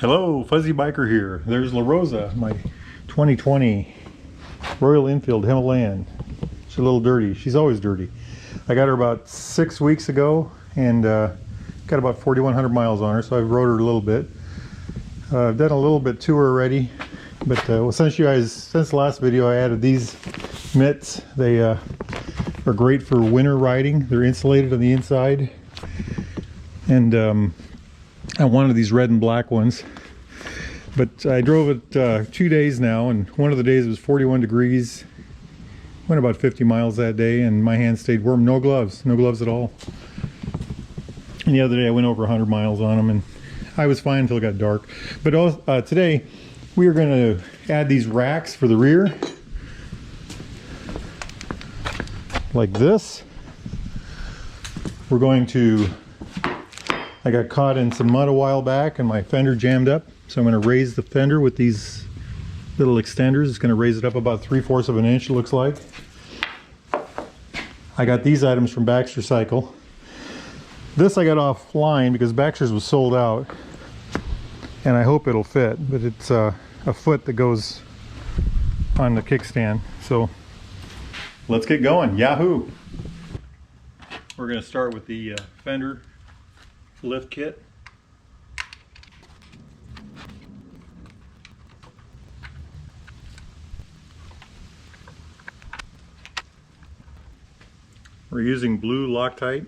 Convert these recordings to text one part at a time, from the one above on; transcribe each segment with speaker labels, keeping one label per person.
Speaker 1: Hello, Fuzzy Biker here. There's LaRosa, my 2020 Royal Enfield Himalayan. She's a little dirty. She's always dirty. I got her about 6 weeks ago and got about 4,100 miles on her, so I've rode her a little bit. I've done a little bit to her already, but since the last video I added these mitts. They are great for winter riding. They're insulated on the inside, and I wanted these red and black ones, but I drove it 2 days now, and one of the days it was 41 degrees. Went about 50 miles that day, and my hands stayed warm. No gloves at all. And the other day I went over 100 miles on them, and I was fine until it got dark. But today we are going to add these racks for the rear, like this. We're going to, I got caught in some mud a while back and my fender jammed up, so I'm going to raise the fender with these little extenders. It's going to raise it up about 3/4 of an inch, it looks like. I got these items from Baxter Cycle. This I got offline because Baxter's was sold out, and I hope it'll fit, but it's a foot that goes on the kickstand. So let's get going. Yahoo! We're going to start with the fender lift kit. We're using blue Loctite.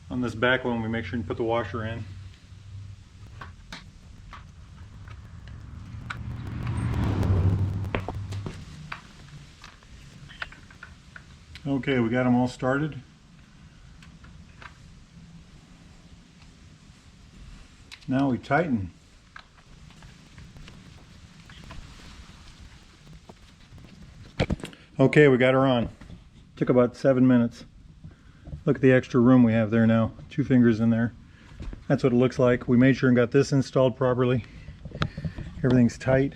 Speaker 1: On this back one, we make sure you put the washer in. Okay, we got them all started. Now we tighten. Okay, we got her on. Took about 7 minutes. Look at the extra room we have there now. 2 fingers in there. That's what it looks like. We made sure and got this installed properly. Everything's tight.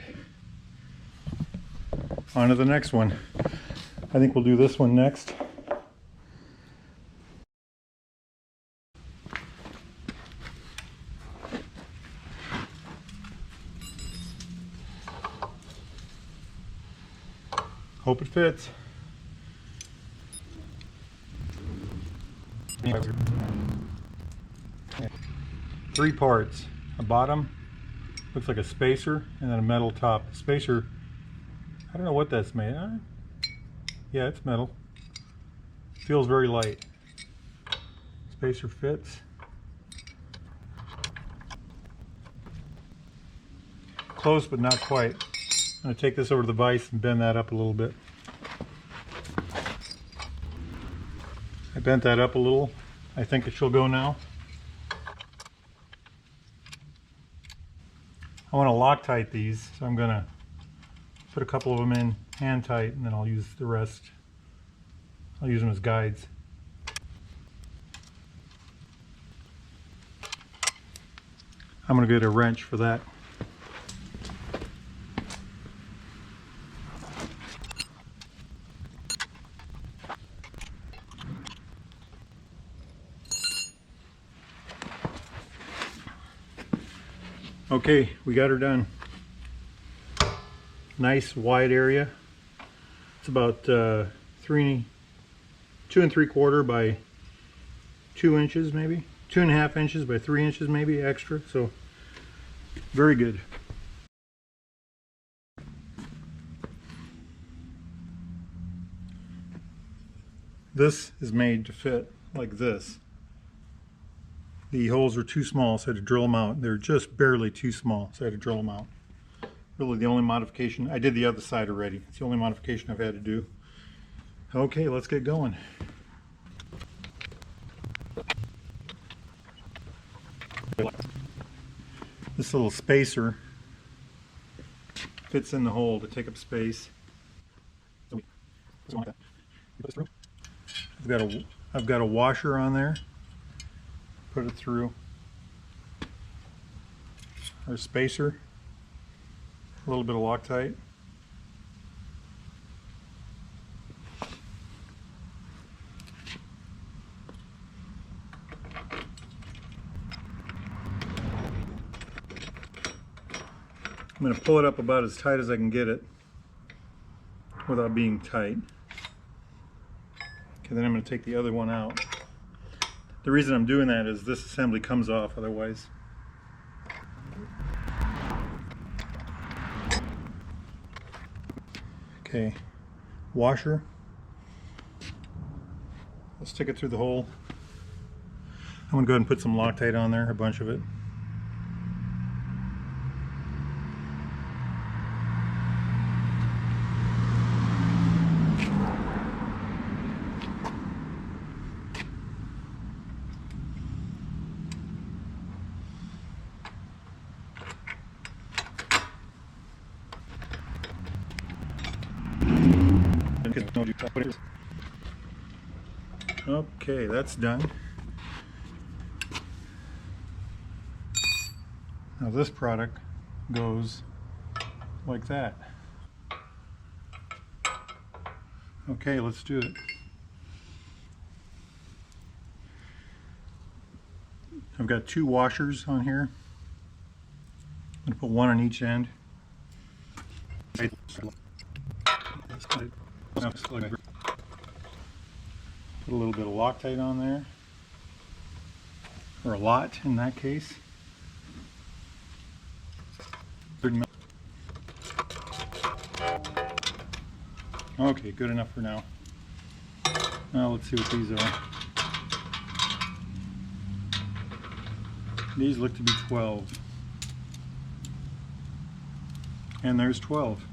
Speaker 1: On to the next one. I think we'll do this one next. Hope it fits. Three parts: a bottom, looks like a spacer, and then a metal top. The spacer, I don't know what that's made of. Yeah, it's metal. Feels very light. Spacer fits. Close, but not quite. I'm going to take this over to the vise and bend that up a little bit. I bent that up a little. I think it should go now. I want to Loctite these, so I'm going to put a couple of them in hand tight, and then I'll use the rest. I'll use them as guides. I'm going to get a wrench for that. Okay, we got her done. Nice wide area. It's about 2 3/4 by 2 inches, maybe 2.5 inches by 3 inches, maybe extra. So very good. This is made to fit like this. The holes were too small, so I had to drill them out. They're just barely too small, so I had to drill them out. Really the only modification. I did the other side already. It's the only modification I've had to do. Okay, let's get going. This little spacer fits in the hole to take up space. I've got a washer on there. Put it through. Our spacer, a little bit of Loctite. I'm going to pull it up about as tight as I can get it without being tight. Okay, then I'm going to take the other one out. The reason I'm doing that is this assembly comes off otherwise. Okay, washer. Let's stick it through the hole. I'm going to go ahead and put some Loctite on there, a bunch of it. Okay, that's done. Now this product goes like that. Okay, let's do it. I've got 2 washers on here. I'm going to put one on each end. Put a little bit of Loctite on there, or a lot in that case. 30 mil. Okay, good enough for now. Now let's see what these are. These look to be 12. And there's 12.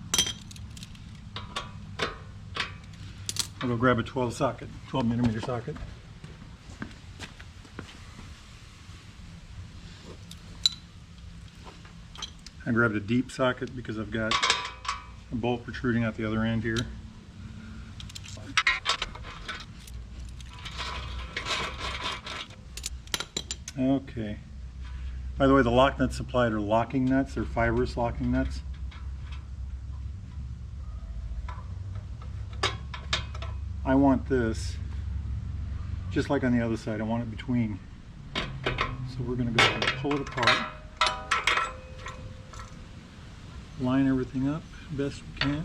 Speaker 1: I'll go grab a 12 millimeter socket. I grabbed a deep socket because I've got a bolt protruding out the other end here. Okay. By the way, the lock nuts supplied are locking nuts. They're fibrous locking nuts. I want this, just like on the other side, I want it between. So we're going to go ahead and pull it apart. Line everything up best we can.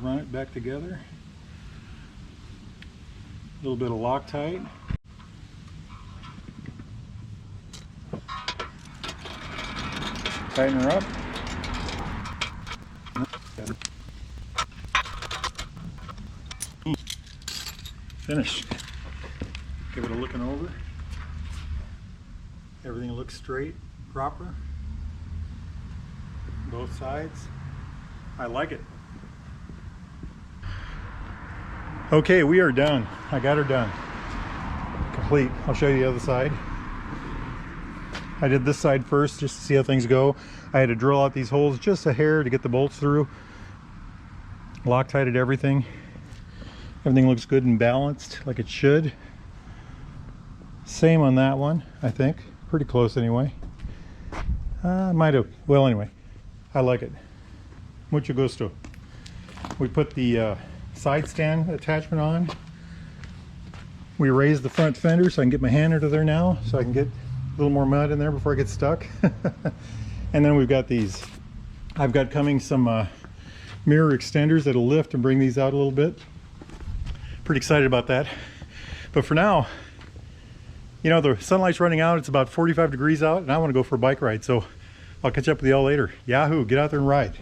Speaker 1: Run it back together. A little bit of Loctite. Tighten her up. Finished. Give it a looking over. Everything looks straight, proper. Both sides. I like it. Okay, we are done. I got her done. Complete. I'll show you the other side. I did this side first just to see how things go. I had to drill out these holes just a hair to get the bolts through. Loctited everything. Everything looks good and balanced like it should. Same on that one, I think. Pretty close anyway. Might have, well anyway, I like it. Mucho gusto. We put the side stand attachment on. We raised the front fender so I can get my hand under there now, so I can get a little more mud in there before I get stuck. And then we've got these. I've got coming some mirror extenders that'll lift and bring these out a little bit. Pretty excited about that. But for now, you know, the sunlight's running out. It's about 45 degrees out and I want to go for a bike ride. So I'll catch up with y'all later. Yahoo, get out there and ride.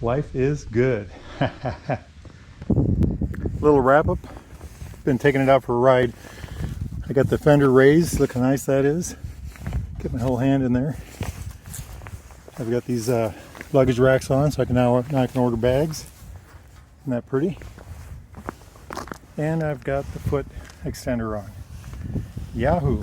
Speaker 1: Life is good. Little wrap up. Been taking it out for a ride. I got the fender raised. Look how nice that is. Get my whole hand in there. I've got these luggage racks on, so I can now I can order bags. Isn't that pretty? And I've got the foot extender on. Yahoo!